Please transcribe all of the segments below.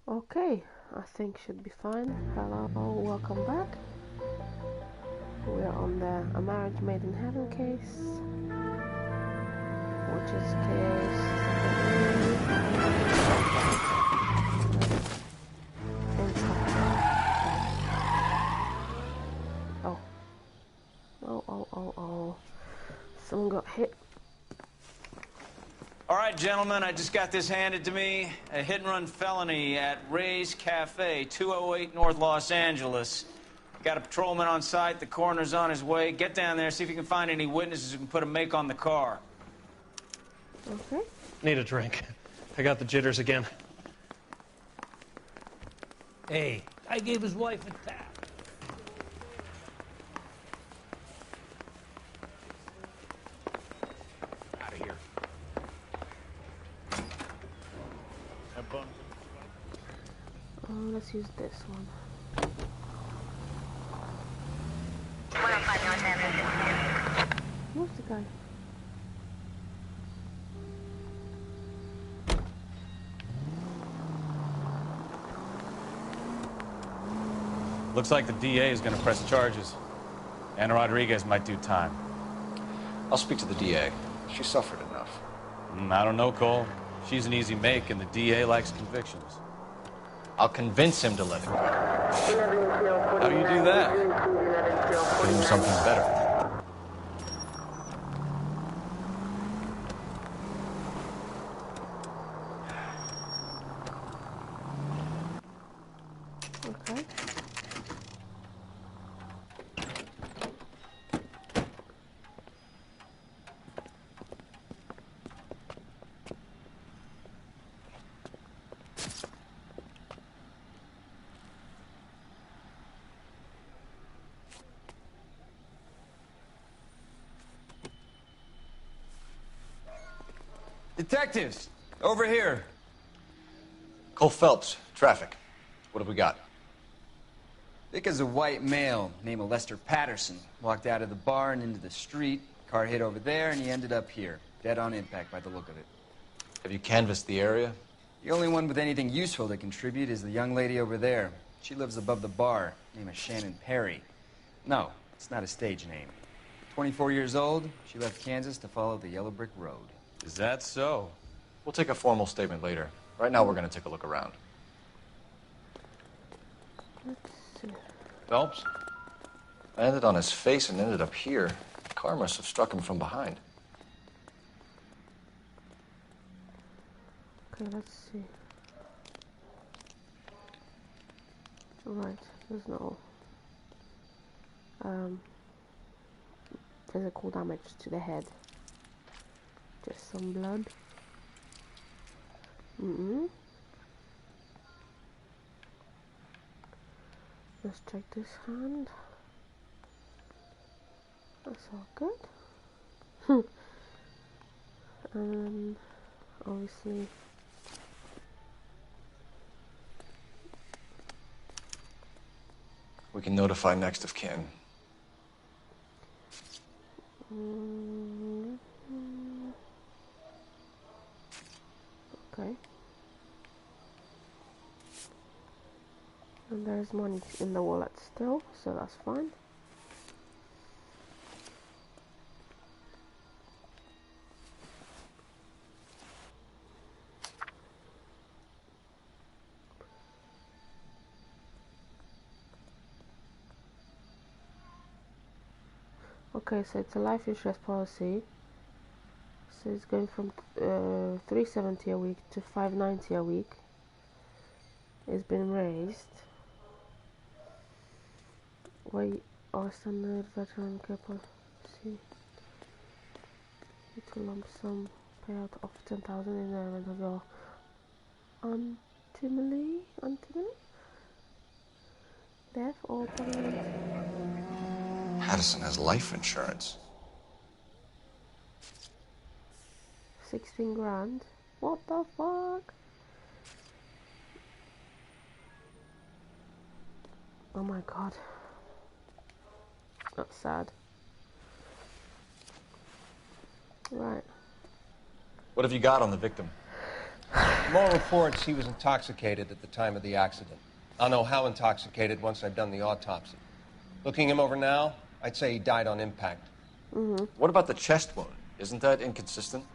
Okay, I think should be fine. Hello, welcome back. We're on the A Marriage Made in Heaven case, which is case Oh. Oh. Someone got hit. All right, gentlemen, I just got this handed to me. A hit-and-run felony at Ray's Cafe, 208 North Los Angeles. Got a patrolman on site. The coroner's on his way. Get down there, see if you can find any witnesses who can put a make on the car. Okay. Need a drink. I got the jitters again. Hey, I gave his wife a tap. Out of here. Let's use this one. Where's the guy? Looks like the DA is going to press charges. Anna Rodriguez might do time. I'll speak to the DA. She suffered enough. I don't know, Cole. She's an easy make, and the DA likes convictions. I'll convince him to let it go. How do you do that? Give him something better. Okay. Detectives, over here. Cole Phelps, traffic. What have we got? Vic is a white male named Lester Patterson. Walked out of the bar and into the street. Car hit over there, and he ended up here. Dead on impact by the look of it. Have you canvassed the area? The only one with anything useful to contribute is the young lady over there. She lives above the bar. Name is Shannon Perry. No, it's not a stage name. 24 years old, she left Kansas to follow the yellow brick road. Is that so? We'll take a formal statement later. Right now, we're going to take a look around. Let's see. Phelps? Landed on his face and ended up here. The car must have struck him from behind. Okay, let's see. Right, there's no physical damage to the head. Just some blood. Let's check this hand. That's all good. And obviously We can notify next of kin. Okay. And there's money in the wallet still, so that's fine. Okay, so it's a life insurance policy. So it's going from $370 a week to $590 a week. It's been raised. Why our standard veteran care policy to lump sum payout of $10,000 in the event of your untimely death or permanent. Patterson has life insurance. 16 grand. What the fuck? Oh my god. That's sad. Right. What have you got on the victim? From all reports, he was intoxicated at the time of the accident. I'll know how intoxicated once I've done the autopsy. Looking him over now, I'd say he died on impact. What about the chest wound? Isn't that inconsistent?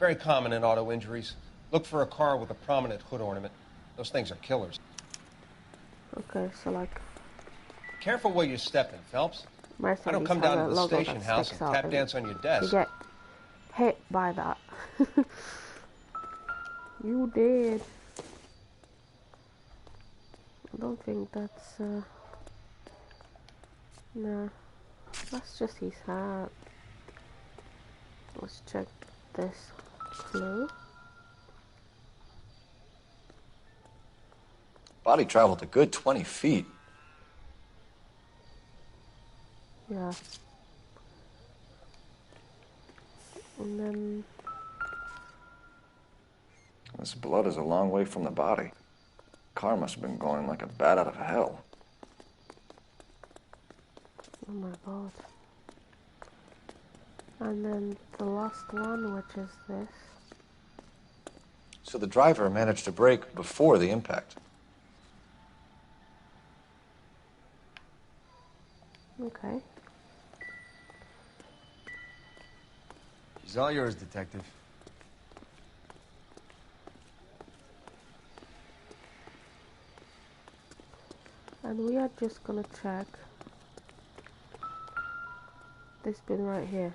Very common in auto injuries. Look for a car with a prominent hood ornament. Those things are killers. Okay, so like... Careful where you're stepping, Phelps. I don't come down to the station house and tap dance on your desk. You get hit by that. You did. I don't think that's... No. That's just his hat. Let's check this clue. Body traveled a good 20 feet. Yeah. And then... This blood is a long way from the body. Car must have been going like a bat out of hell. Oh my god. And then the last one, which is this. So the driver managed to brake before the impact. Okay. She's all yours, Detective. And we are just gonna check this bin right here.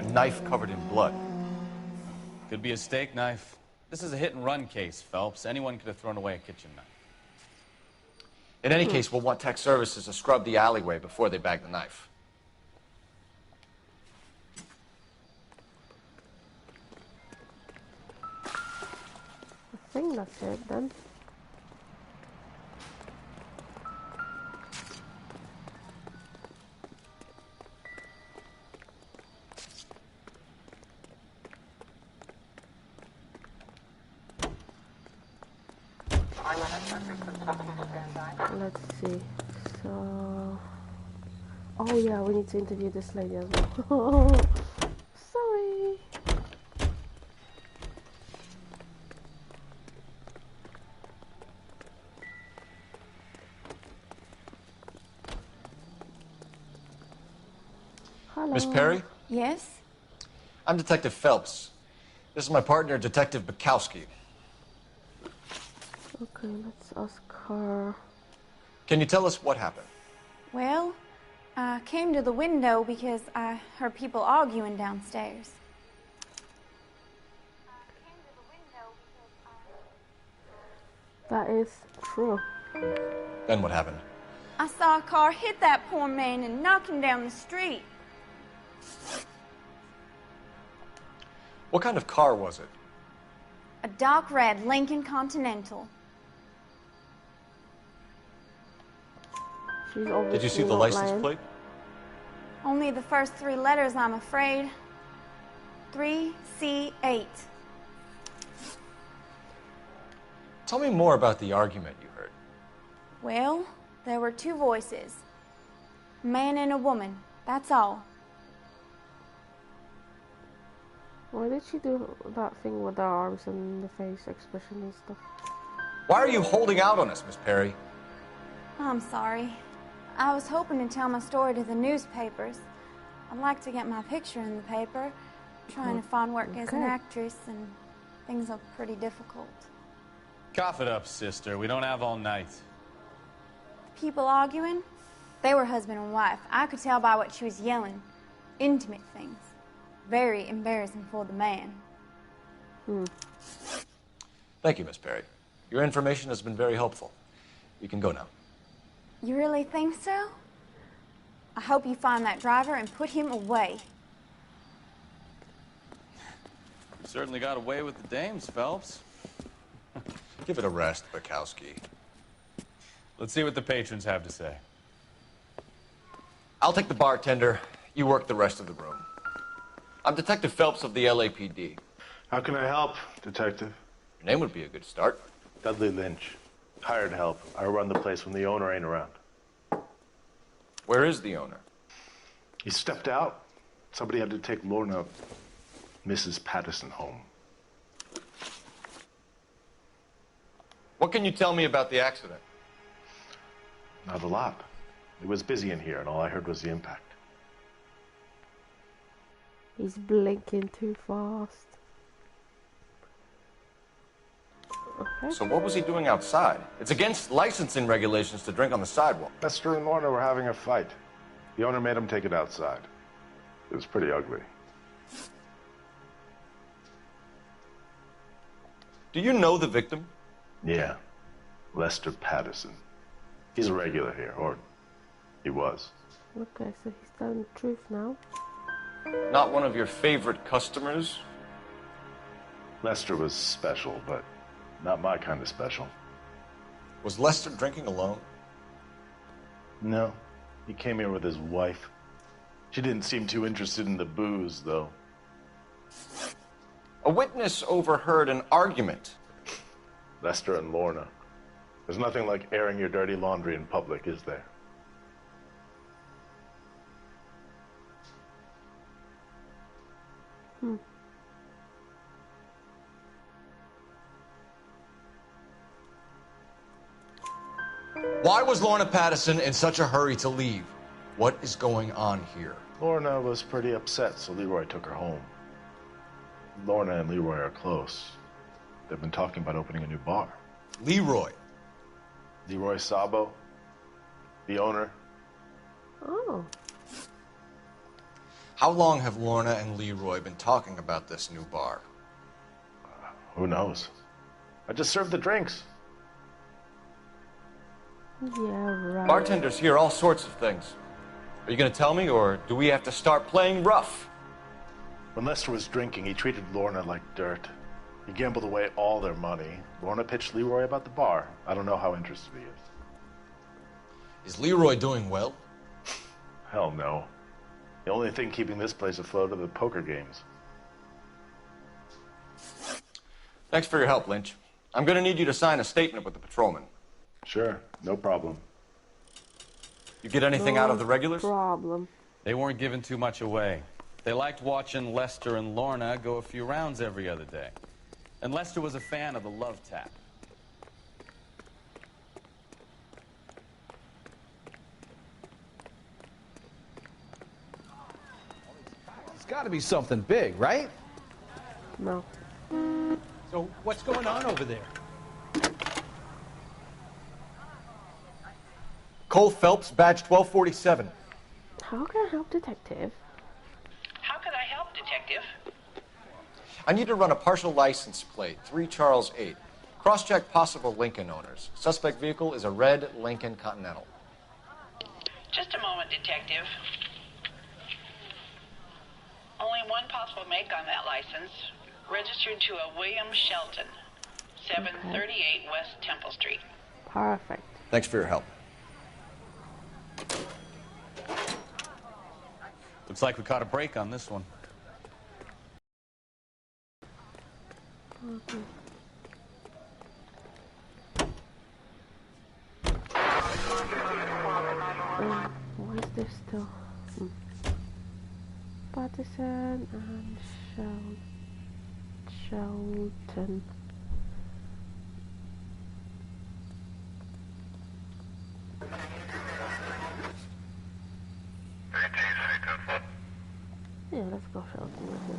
A knife covered in blood. Could be a steak knife. This is a hit-and-run case, Phelps. Anyone could have thrown away a kitchen knife. In any case, we'll want tech services to scrub the alleyway before they bag the knife. I think that's it then. Let's see. So, oh yeah, we need to interview this lady as well. Sorry. Hello. Miss Perry? Yes? I'm Detective Phelps. This is my partner, Detective Bukowski. Okay, let's ask her. Can you tell us what happened? Well, I came to the window because I heard people arguing downstairs. That is true. Then what happened? I saw a car hit that poor man and knock him down the street. What kind of car was it? A dark red Lincoln Continental. She's obviously Did you see the not license lying. plate? Only the first three letters, I'm afraid. 3C8. Tell me more about the argument you heard. Well, there were two voices. A man and a woman. That's all. Why did she do that thing with her arms and the face expression and stuff? Why are you holding out on us, Miss Perry? I'm sorry. I was hoping to tell my story to the newspapers. I'd like to get my picture in the paper. Trying to find work as an actress, and things are pretty difficult. Cough it up, sister. We don't have all night. People arguing? They were husband and wife. I could tell by what she was yelling. Intimate things. Very embarrassing for the man. Thank you, Miss Perry. Your information has been very helpful. You can go now. You really think so? I hope you find that driver and put him away. You certainly got away with the dames, Phelps. Give it a rest, Bukowski. Let's see what the patrons have to say. I'll take the bartender. You work the rest of the room. I'm Detective Phelps of the LAPD. How can I help, Detective? Your name would be a good start. Dudley Lynch. Hired help. I run the place when the owner ain't around. Where is the owner? He stepped out. Somebody had to take Lorna, Mrs. Patterson, home. What can you tell me about the accident? Not a lot. It was busy in here, and all I heard was the impact. He's blinking too fast. Okay. So what was he doing outside? It's against licensing regulations to drink on the sidewalk. Lester and Lorna were having a fight. The owner made him take it outside. It was pretty ugly. Do you know the victim? Yeah. Lester Patterson. He's a regular here, or he was. Okay, so he's telling the truth now. Not one of your favorite customers? Lester was special, but not my kind of special. Was Lester drinking alone? No. He came here with his wife. She didn't seem too interested in the booze, though. A witness overheard an argument. Lester and Lorna. There's nothing like airing your dirty laundry in public, is there? Why was Lorna Patterson in such a hurry to leave? What is going on here? Lorna was pretty upset, so Leroy took her home. Lorna and Leroy are close. They've been talking about opening a new bar. Leroy? Leroy Sabo, the owner. Oh. How long have Lorna and Leroy been talking about this new bar? Who knows? I just served the drinks. Yeah, right. Bartenders hear all sorts of things. Are you going to tell me, or do we have to start playing rough? When Lester was drinking, he treated Lorna like dirt. He gambled away all their money. Lorna pitched Leroy about the bar. I don't know how interested he is. Is Leroy doing well? Hell no. The only thing keeping this place afloat are the poker games. Thanks for your help, Lynch. I'm going to need you to sign a statement with the patrolman. Sure, no problem. You get anything out of the regulars? No problem. They weren't giving too much away. They liked watching Lester and Lorna go a few rounds every other day. And Lester was a fan of the love tap. It's got to be something big, right? No. So what's going on over there? Cole Phelps, badge 1247. How can I help, detective? How can I help, detective? I need to run a partial license plate, 3 Charles 8. Cross-check possible Lincoln owners. Suspect vehicle is a red Lincoln Continental. Just a moment, detective. Only one possible make on that license. Registered to a William Shelton, 738 West Temple Street. Perfect. Thanks for your help. Looks like we caught a break on this one. Okay. What is this still? Patterson and Shelton. Yeah, let's go Shelton with him.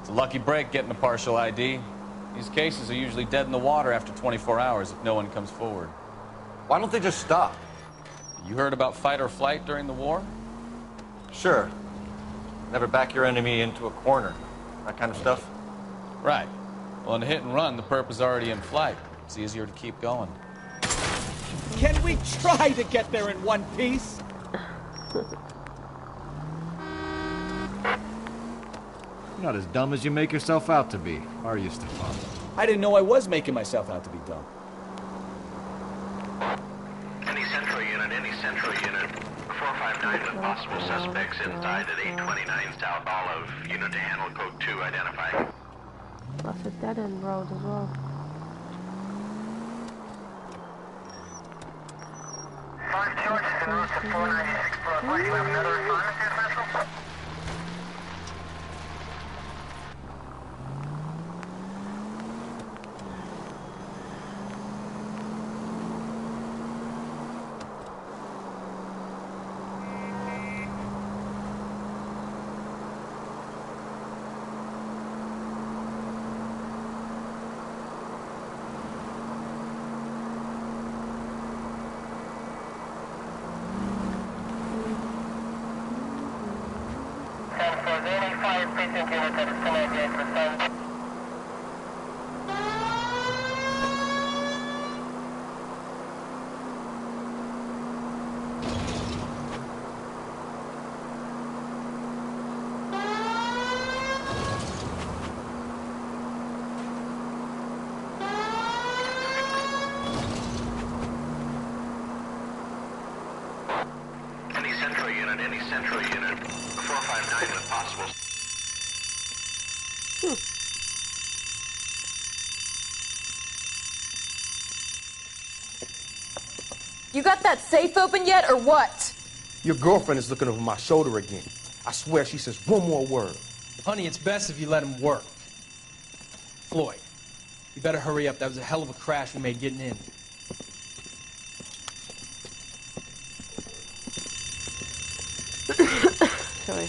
It's a lucky break getting a partial ID. These cases are usually dead in the water after 24 hours if no one comes forward. Why don't they just stop? You heard about fight or flight during the war? Sure. Never back your enemy into a corner. That kind of stuff. Right. Well, in a hit and run, the perp is already in flight. It's easier to keep going. Can we try to get there in one piece? You're not as dumb as you make yourself out to be, are you, Stefan? I didn't know I was making myself out to be dumb. Any central unit, 459 with possible suspects inside at 829 South Olive. Unit to handle code 2 identified. That's a dead end road as well. 5 George is en route to 496 Broadway. Do you have another assignment here, Central? Any central unit, 459 if possible. You got that safe open yet, or what? Your girlfriend is looking over my shoulder again. I swear she says one more word. Honey, it's best if you let him work. Floyd, you better hurry up. That was a hell of a crash we made getting in. Sorry.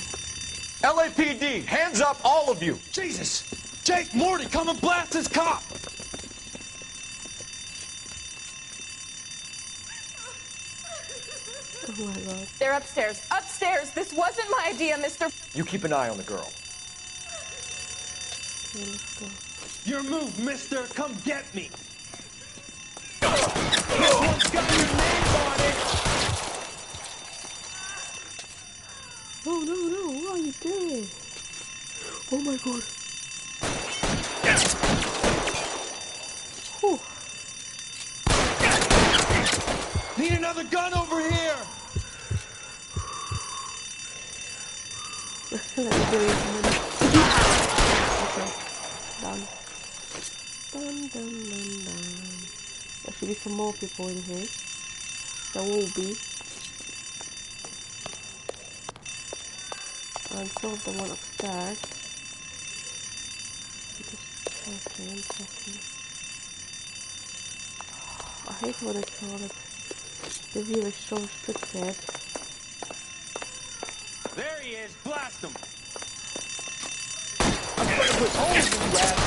LAPD, hands up, all of you! Jesus! Jake, Morty, come and blast this cop! Oh my God. They're upstairs. Upstairs! This wasn't my idea, mister. You keep an eye on the girl. Yeah, let's go. Your move, mister! Come get me! This one's got your name on it! No, no, no, what are you doing? Oh my God. Whew. Need another gun over here! Let me do it a minute. Okay, done. Done, done, done, done. There should be some more people in here. There will be. And some of them went upstairs. Just checking. I hate when it's all like the view is so restricted. There he is! Blast him! I'm gonna put holes in you, ass!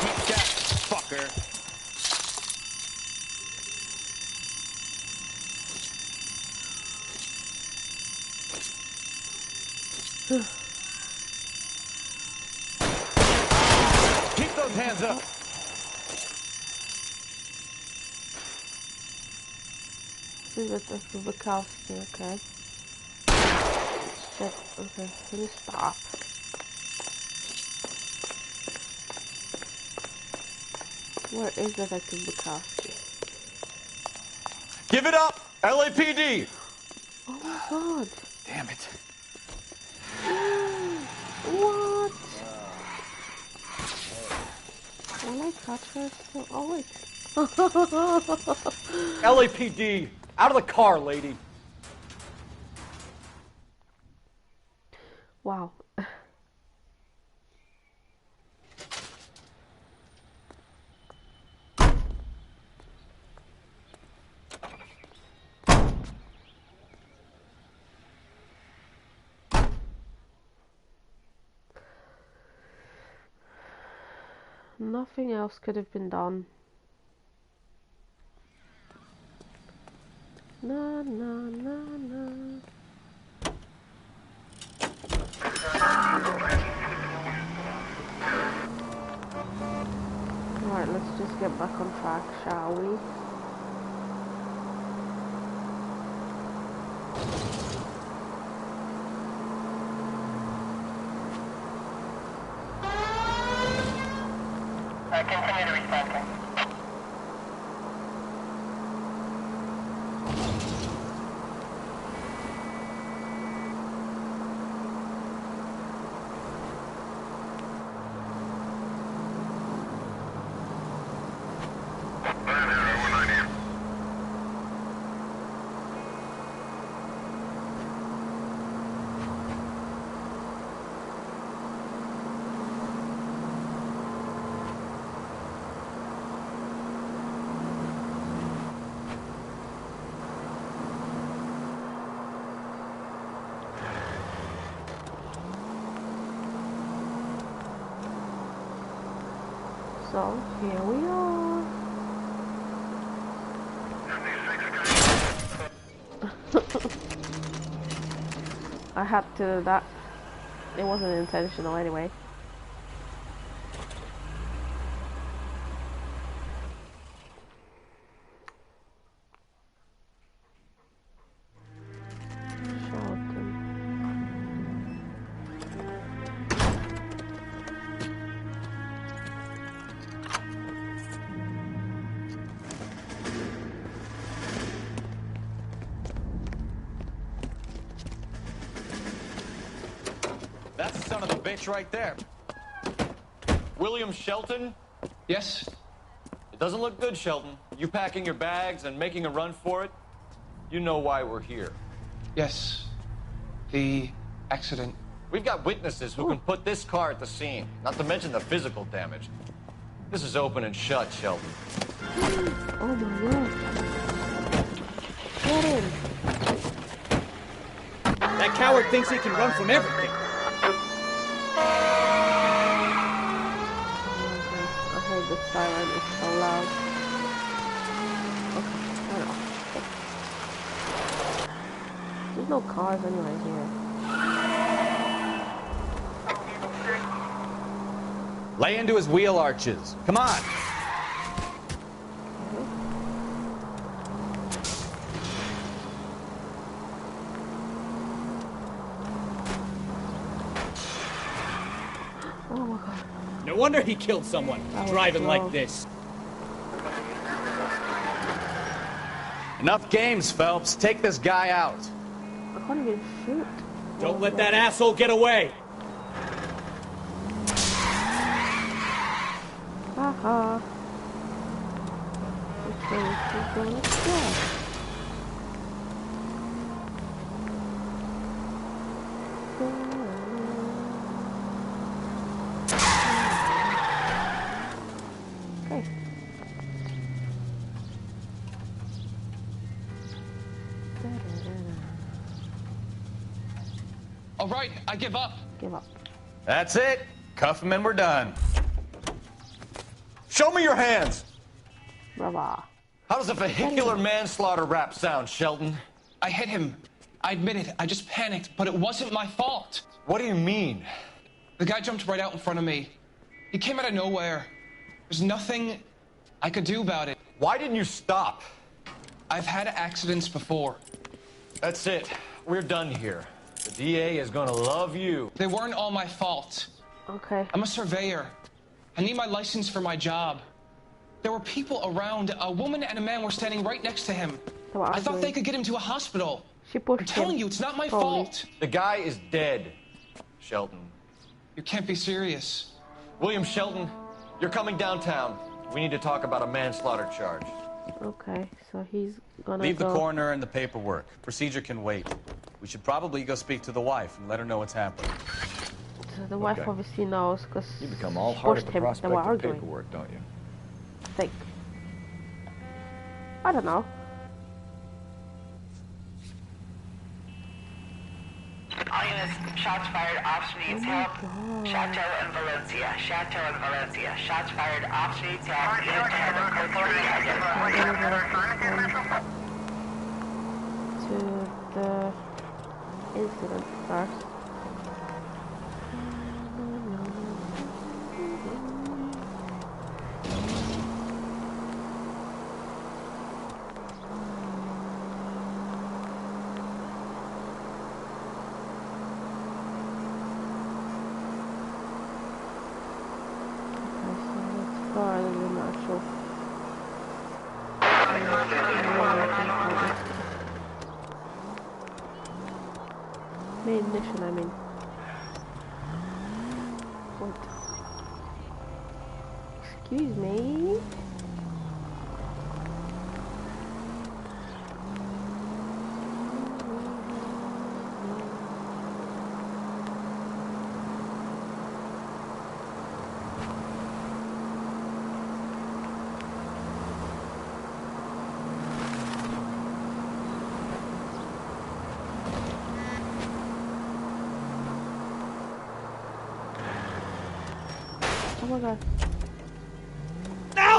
Keep that, fucker! Keep those hands up! See that that's the Bukowski, okay. Shit, okay, can you stop? Where is Detective Bukowski? Give it up! LAPD! Oh my God! Damn it. What? Will I catch her still? Oh wait. LAPD! Out of the car, lady! Wow. Nothing else could have been done. Na na na na. Alright, let's just get back on track, shall we? Continue to respond. So here we are. I had to do that. It wasn't intentional anyway. That's the son of a bitch right there. William Shelton? Yes? It doesn't look good, Shelton. You packing your bags and making a run for it? You know why we're here. Yes. The accident. We've got witnesses who can put this car at the scene, not to mention the physical damage. This is open and shut, Shelton. Oh my god. Get him. That coward thinks he can run from everything. I heard the siren is so loud. Okay, turn it off. There's no cars anyway here. Lay into his wheel arches. Come on. Oh my god. No wonder he killed someone, driving like this. Enough games, Phelps. Take this guy out. I can't even shoot. Don't let that asshole get away. Haha. Which way is he going to go? Okay. All right, I give up. Give up. That's it. Cuff him and we're done. Show me your hands! Brava. How does a vehicular manslaughter rap sound, Shelton? I hit him. I admit it. I just panicked, but it wasn't my fault. What do you mean? The guy jumped right out in front of me. He came out of nowhere. There's nothing I could do about it. Why didn't you stop? I've had accidents before. That's it. We're done here. The DA is gonna love you. They weren't all my fault. Okay. I'm a surveyor. I need my license for my job. There were people around. A woman and a man were standing right next to him. I thought they could get him to a hospital. I'm telling you, it's not my fault. The guy is dead, Shelton. You can't be serious. William Shelton, you're coming downtown. We need to talk about a manslaughter charge. Okay, so he's gonna Leave go. the coroner and the paperwork. Procedure can wait. We should probably go speak to the wife and let her know what's happening. So the wife obviously knows because You become all heart at the they were prospect of arguing. paperwork, don't you? I think. I don't know. All units, shots fired, officer needs help. Chateau and Valencia, Chateau and Valencia. Shots fired, officer needs help. Unit to handle code 3, identify. To the incident first. Farther than actual. Main mission, I mean. What? Excuse me? Oh my god.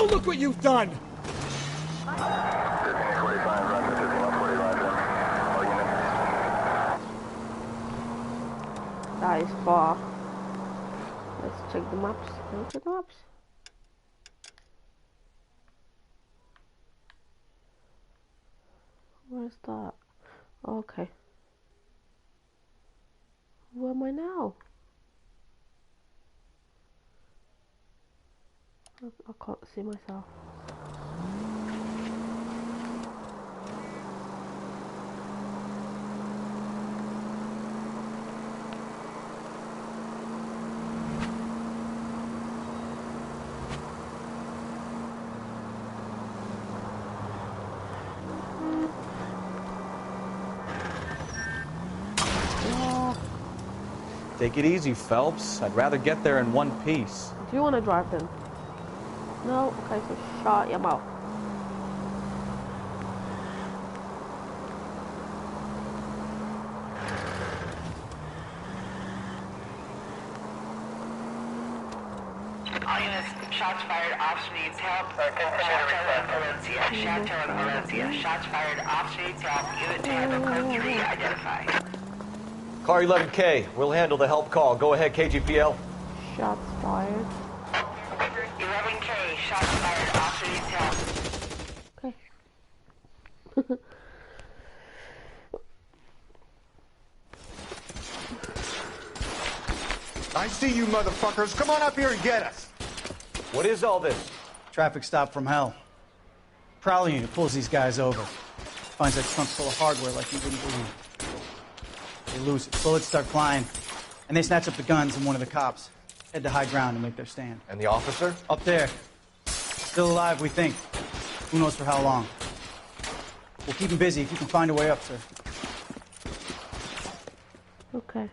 Now look what you've done! That is far. Let's check the maps. Look at the maps. Where's that? Okay. Where am I now? I can't see myself. Take it easy, Phelps. I'd rather get there in one piece. Do you want to drive then? No? Okay, so shut your mouth. All units, shots fired, officer needs help. Chateau and Valencia. Chateau and Valencia. Shots fired, officer needs help. Unit to handle code 3 identified. Car 11K, we'll handle the help call. Go ahead, KGPL. Shots fired. 11K, shots fired, officer needs help. Okay. I see you motherfuckers. Come on up here and get us. What is all this? Traffic stop from hell. Prowler unit pulls these guys over. Finds that trunk full of hardware like you wouldn't believe. They lose it. Bullets start flying. And they snatch up the guns and one of the cops. Head to high ground and make their stand. And the officer? Up there. Still alive, we think. Who knows for how long. We'll keep him busy if you can find a way up, sir. Okay.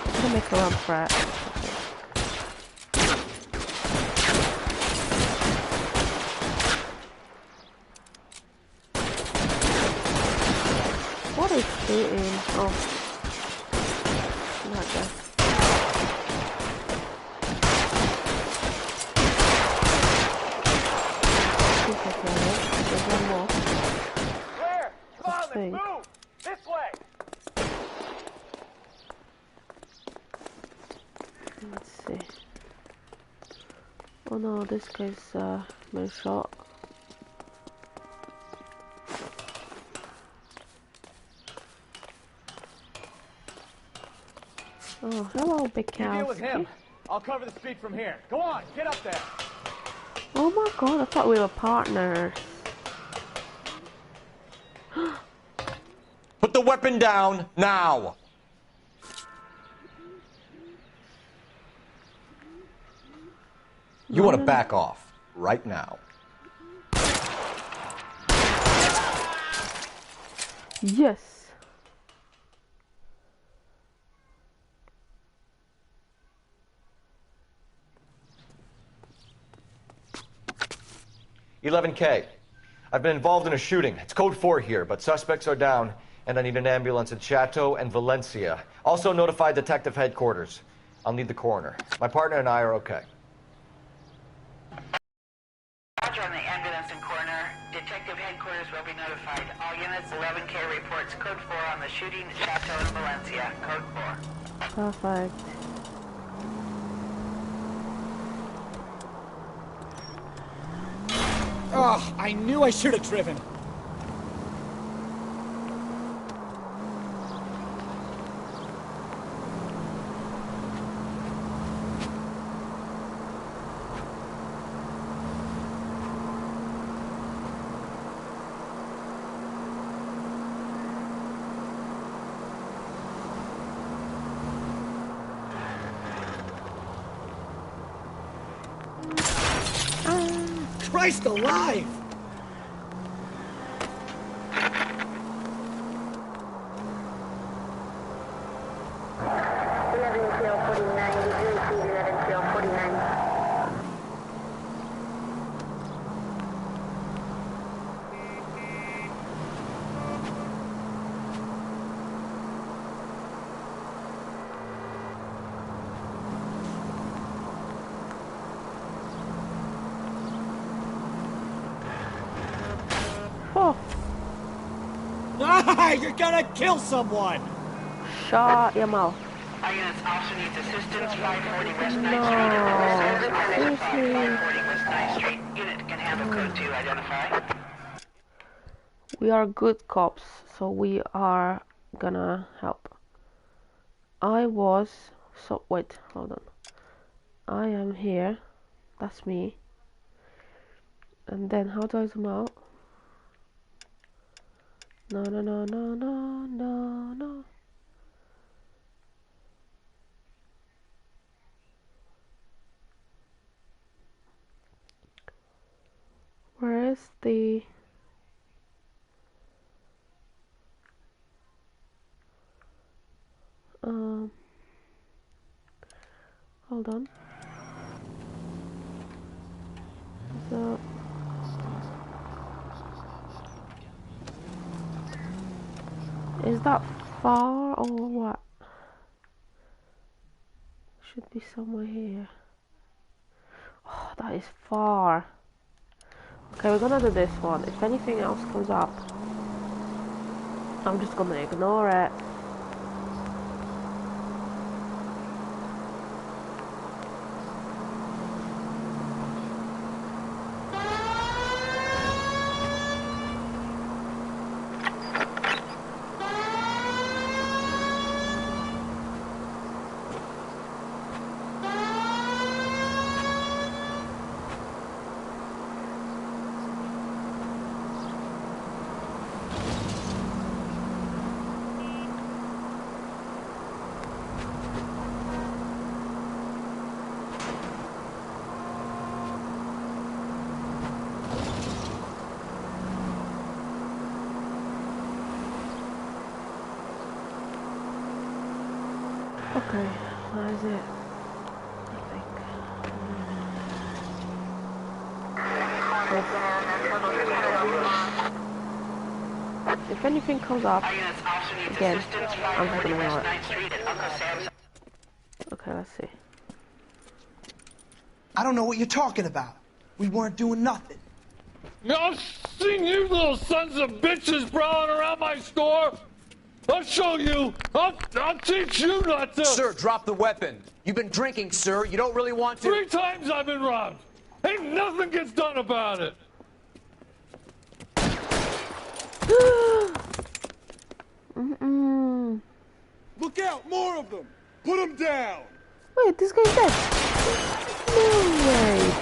I'm gonna make a run for it. What is shooting? Oh. Not that. There's one more. Clear! Come on, let's move! This way! Let's see. Oh no, this guy's been shot. Oh, hello, big cow. You deal with him. I'll cover the street from here. Go on, get up there. Oh my god, I thought we were partners. Put the weapon down now. You want to back off right now. Yes. $11K. I've been involved in a shooting. It's code 4 here, but suspects are down, and I need an ambulance at Chateau and Valencia. Also notify detective headquarters. I'll need the coroner. My partner and I are okay. Roger on the ambulance and coroner. Detective headquarters will be notified. All units, 11K reports code 4 on the shooting at Chateau and Valencia. Code 4. Perfect. Oh, I knew I should have driven. Christ alive! Ah, you're gonna kill someone! Shut your mouth. Our units also needs assistance. 540 West 9th Street at Uncle Sam's Apartment. 540 West 9th Street. Unit can handle code 2. Identify. We are good cops, so we are gonna help. Wait, hold on. I am here. That's me. And then how do I zoom out? No, no, no, no, no, no, no. Where is the... hold on. So... is that far or what? Should be somewhere here. Oh, that is far. Okay, we're gonna do this one. If anything else comes up, I'm just gonna ignore it. Okay, where is it? I think. If anything comes up, again, I'm just gonna ignore it. Okay, let's see. I don't know what you're talking about. We weren't doing nothing. I've seen you little sons of bitches prowling around my store. I'll show you. I'll teach you not to. Sir, drop the weapon. You've been drinking, sir. You don't really want to. 3 times I've been robbed. Ain't nothing gets done about it. Look out, more of them. Put them down. Wait, this guy's dead. No way.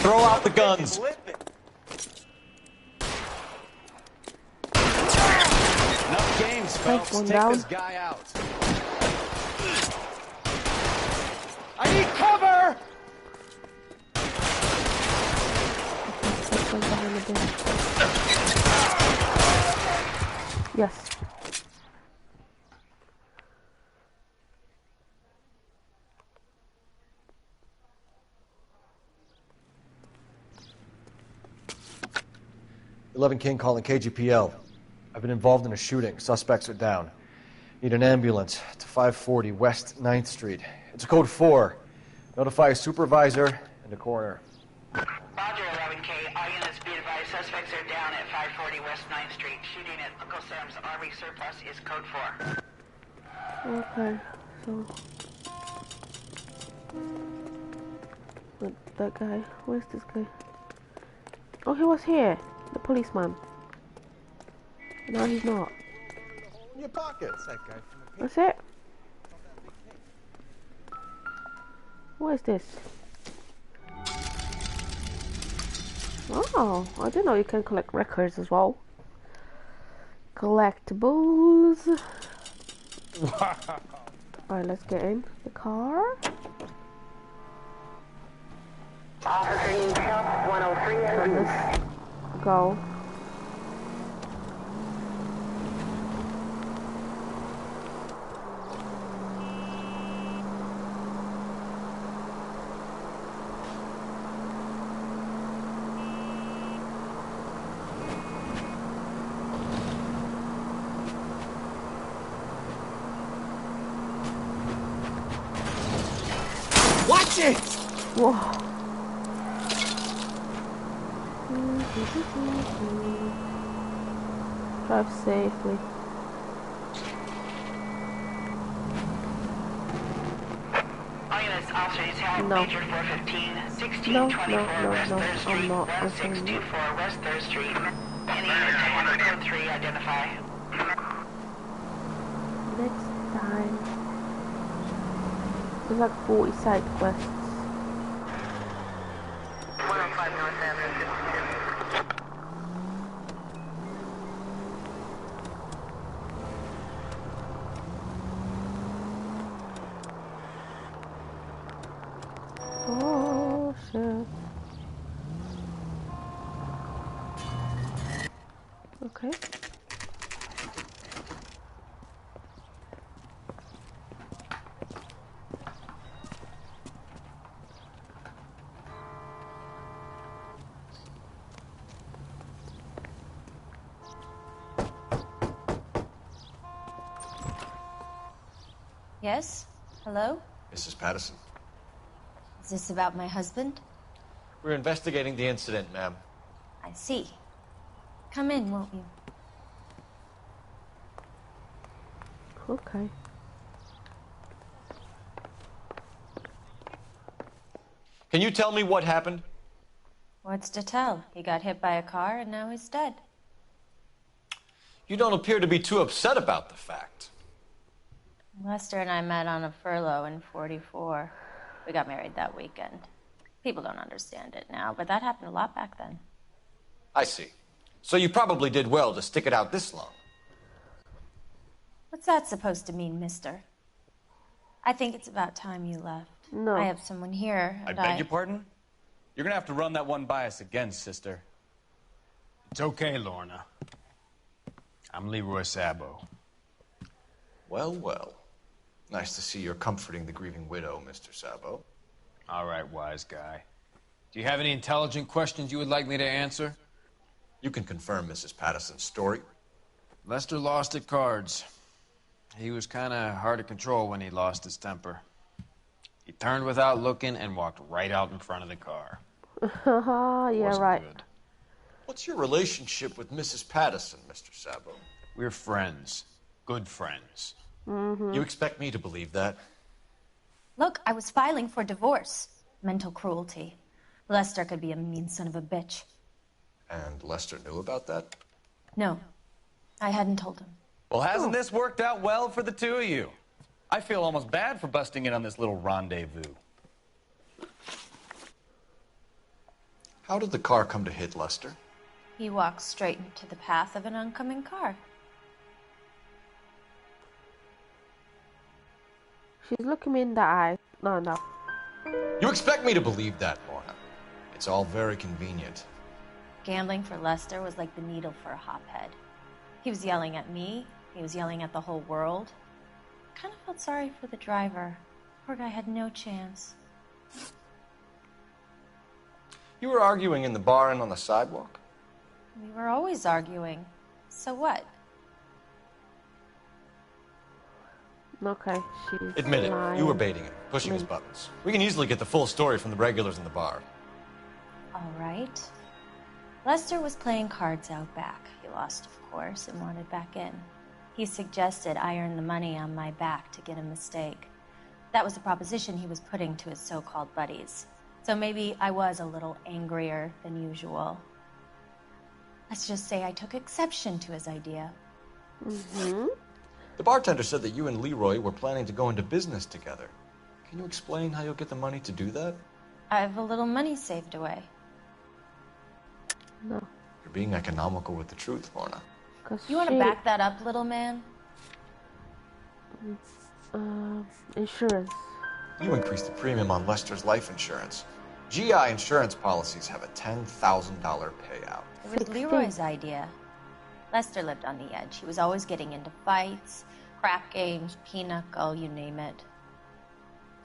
Throw out the guns. Enough games, folks. Take this guy out. I need cover. Yes. King calling KGPL. I've been involved in a shooting. Suspects are down. Need an ambulance to 540 West 9th Street. It's a code 4. Notify a supervisor and a coroner. Roger, 11K. All units be advised. Suspects are down at 540 West 9th Street. Shooting at Uncle Sam's Army surplus is code 4. Okay, so... that guy. Where's this guy? Oh, he was here. The policeman. No, he's not. In your pockets, that guy. That's it. What is this? Oh, I didn't know you can collect records as well. Collectibles. Alright, let's get in the car. Officer needs help. 103. Let's go. Watch it! Whoa. Drive safely. No. Major 415, 1624 West 3rd Street, 1624 West 3rd Street. Any unit to handle code 3, identify. Next time. There's like 40 side quests. 105 North Avenue, 52. Oh shit. Okay. Yes? Hello? Mrs. Patterson. Is this about my husband? We're investigating the incident, ma'am. I see. Come in, won't you? Okay. Can you tell me what happened? What's to tell? He got hit by a car and now he's dead. You don't appear to be too upset about the fact. Lester and I met on a furlough in '44. We got married that weekend. People don't understand it now, but that happened a lot back then. I see. So you probably did well to stick it out this long. What's that supposed to mean, mister? I think it's about time you left. No. I have someone here, I and beg your pardon? You're gonna have to run that one by us again, sister. It's okay, Lorna. I'm Leroy Sabo. Well, well. Nice to see you're comforting the grieving widow, Mr. Sabo. All right, wise guy. Do you have any intelligent questions you would like me to answer? You can confirm Mrs. Patterson's story. Lester lost at cards. He was kind of hard to control when he lost his temper. He turned without looking and walked right out in front of the car. Yeah, Wasn't right. good. What's your relationship with Mrs. Patterson, Mr. Sabo? We're friends. Good friends. You expect me to believe that? Look, I was filing for divorce. Mental cruelty. Lester could be a mean son of a bitch. And Lester knew about that? No, I hadn't told him. Well, hasn't this worked out well for the two of you? I feel almost bad for busting in on this little rendezvous. How did the car come to hit Lester? He walked straight into the path of an oncoming car. She's looking me in the eye. No. You expect me to believe that, Lorna? It's all very convenient. Gambling for Lester was like the needle for a hophead. He was yelling at me. He was yelling at the whole world. I kind of felt sorry for the driver. Poor guy had no chance. You were arguing in the bar and on the sidewalk? We were always arguing. So what? Okay, she's Admit it, lying. you were baiting him, pushing his buttons. We can easily get the full story from the regulars in the bar. All right. Lester was playing cards out back. He lost, of course, and wanted back in. He suggested I earn the money on my back to get a mistake. That was the proposition he was putting to his so-called buddies. So maybe I was a little angrier than usual. Let's just say I took exception to his idea. Mm-hmm. The bartender said that you and Leroy were planning to go into business together. Can you explain how you'll get the money to do that? I have a little money saved away. No. You're being economical with the truth, Lorna. You want to back that up, little man? Insurance. You increased the premium on Lester's life insurance. GI insurance policies have a $10,000 payout. It was Leroy's idea. Lester lived on the edge. He was always getting into fights, crap games, pinochle, you name it.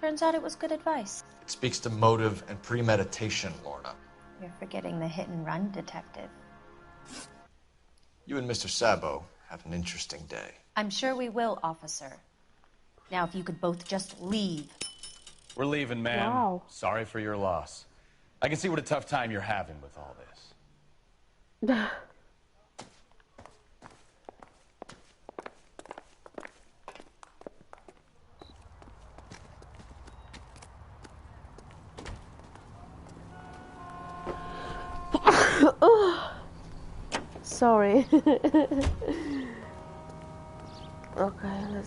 Turns out it was good advice. It speaks to motive and premeditation, Lorna. You're forgetting the hit-and-run detective. You and Mr. Sabo have an interesting day. I'm sure we will, officer. Now, if you could both just leave. We're leaving, ma'am. Wow. Sorry for your loss. I can see what a tough time you're having with all this. Sorry. Okay,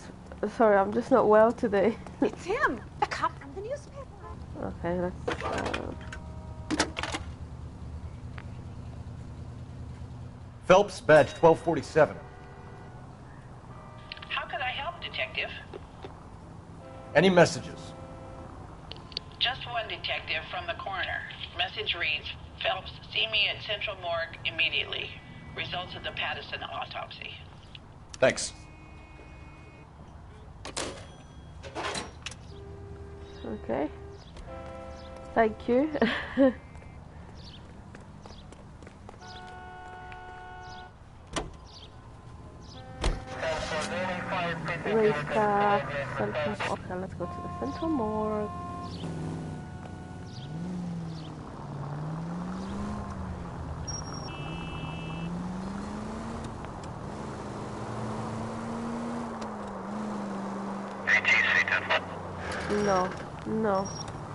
sorry, I'm just not well today. It's him, the cop from the newspaper. Okay, let's. Phelps, badge 1247. How can I help, Detective? Any messages? Just one detective from the coroner. Message reads, Phelps, see me at Central Morgue immediately. Results of the Patterson autopsy. Thanks. Okay. Thank you. Racetrack, Central. Okay, let's go to the Central Morgue.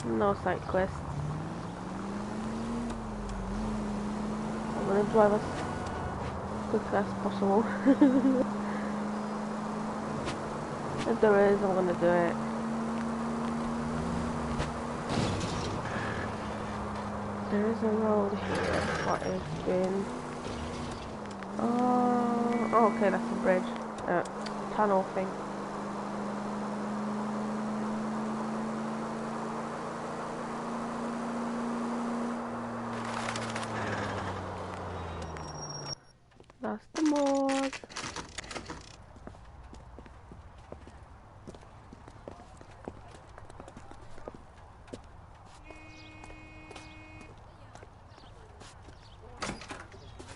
No side quests. I'm gonna drive as quick as possible. If there is, I'm gonna do it. There is a road here, but it's been... oh, okay, that's a bridge. Tunnel thing. That's the morgue.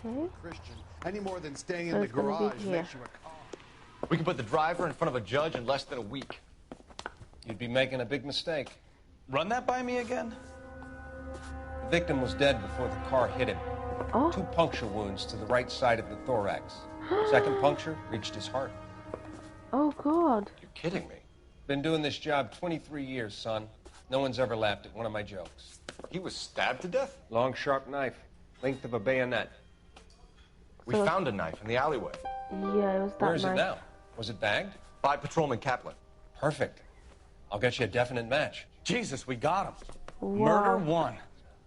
Okay. Christian, any more than staying in the garage makes you a cop. We can put the driver in front of a judge in less than a week. You'd be making a big mistake. Run that by me again? The victim was dead before the car hit him. Oh. 2 puncture wounds to the right side of the thorax. Second puncture reached his heart. Oh, God. You're kidding me. Been doing this job 23 years, son. No one's ever laughed at one of my jokes. He was stabbed to death? Long, sharp knife. Length of a bayonet. We found a knife in the alleyway. Yeah, it was that Where is knife. it now? Was it bagged? By Patrolman Kaplan. Perfect. I'll get you a definite match. Jesus, we got him. Wow. Murder 1.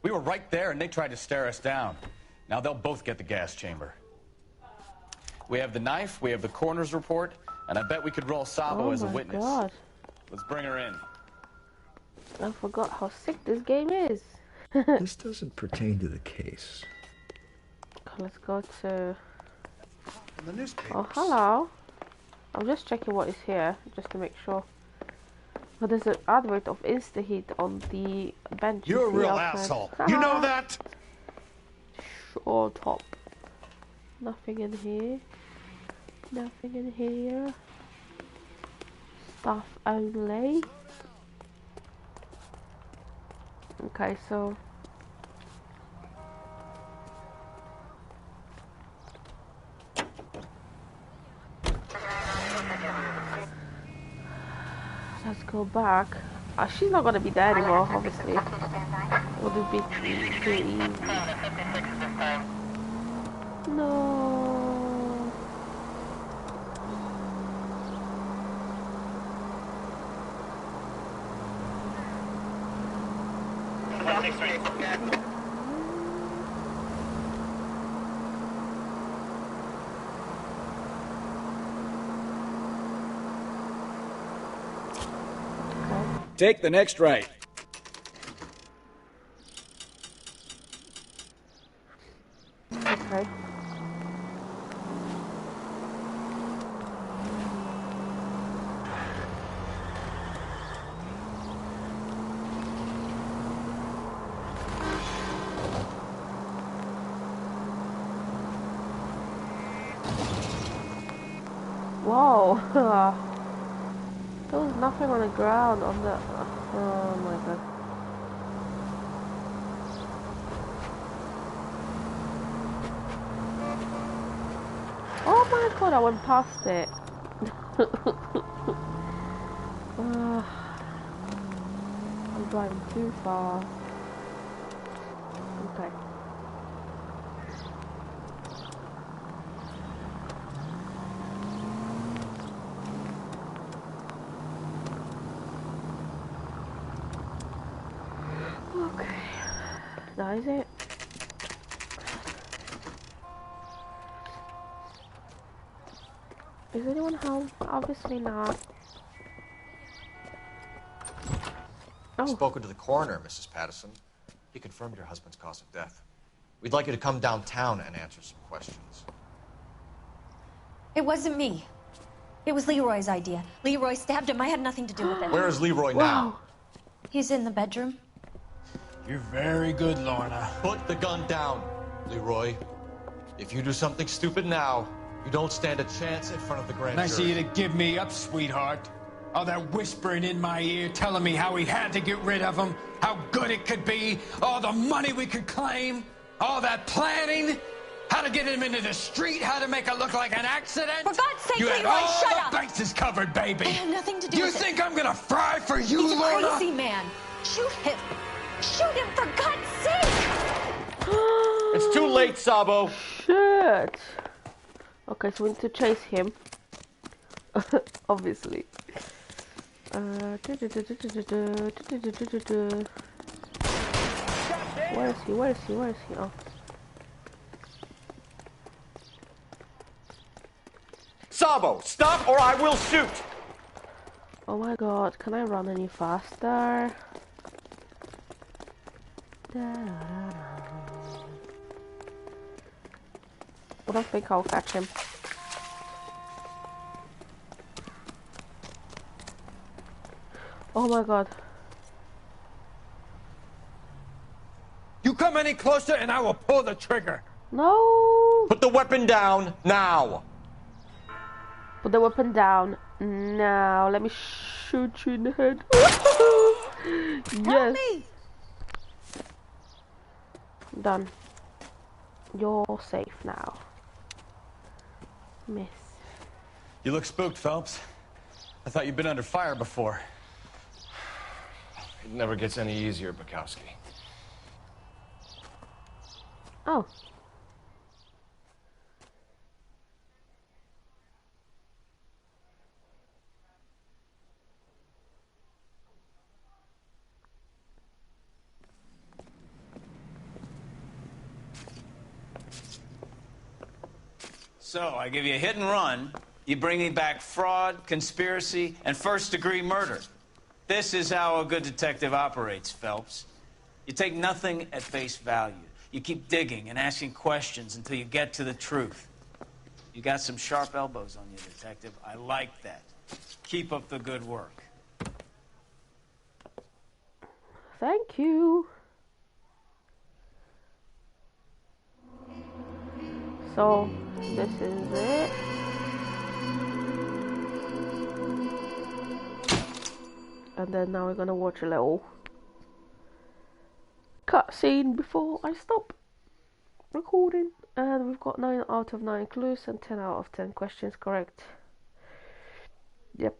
We were right there and they tried to stare us down. Now they'll both get the gas chamber. We have the knife, we have the coroner's report, and I bet we could roll Sabo as a witness. God. Let's bring her in. I forgot how sick this game is. This doesn't pertain to the case. Let's go to... The newspaper. Oh, hello. I'm just checking what is here, just to make sure. But there's an advert of Instaheat on the bench. You're a real asshole. You know that? Sure, top. Nothing in here. Nothing in here. Stuff only. Okay, so... let's go back. She's not gonna be there anymore, obviously. It would be too easy. No. Take the next right. Okay. Whoa. There was nothing on the ground on the... Oh my god. Oh my god, I went past it. I'm driving too fast. Okay. Okay. That is it. Is anyone home? Obviously not. I've spoken to the coroner, Mrs. Patterson. He confirmed your husband's cause of death. We'd like you to come downtown and answer some questions. It wasn't me. It was Leroy's idea. Leroy stabbed him. I had nothing to do with it. Where is Leroy now? He's in the bedroom. You're very good, Lorna. Put the gun down, Leroy. If you do something stupid now, you don't stand a chance in front of the grand jury. Nice of you to give me up, sweetheart. All that whispering in my ear, telling me how we had to get rid of him, how good it could be, all the money we could claim, all that planning, how to get him into the street, how to make it look like an accident. For God's sake, you had Leroy, all shut the up! bases covered, baby. I had nothing to do you with it. You think I'm gonna fry for you, He's Lorna? a crazy man. Shoot him. Shoot him, for God's sake! It's too late, Sabo. Shit. Okay, so we need to chase him. Obviously. Where is he? Where is he? Where is he? Oh. Sabo, stop or I will shoot! Oh my god, can I run any faster? I don't think I'll catch him. Oh my god. You come any closer and I will pull the trigger. No! Put the weapon down, now! Put the weapon down, now. Let me shoot you in the head. Yes! Help me! Done. You're safe now. Miss. You look spooked, Phelps. I thought you'd been under fire before. It never gets any easier, Bukowski. Oh. So, I give you a hit and run, you bring me back fraud, conspiracy, and first-degree murder. This is how a good detective operates, Phelps. You take nothing at face value. You keep digging and asking questions until you get to the truth. You got some sharp elbows on you, detective. I like that. Keep up the good work. Thank you. So, this is it. And then now we're gonna watch a little cutscene before I stop recording. And we've got 9 out of 9 clues and 10 out of 10 questions correct. Yep.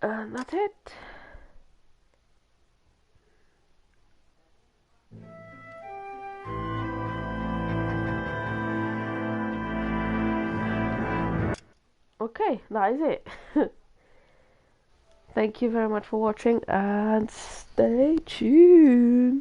And that's it. Okay, that is it. Thank you very much for watching and stay tuned.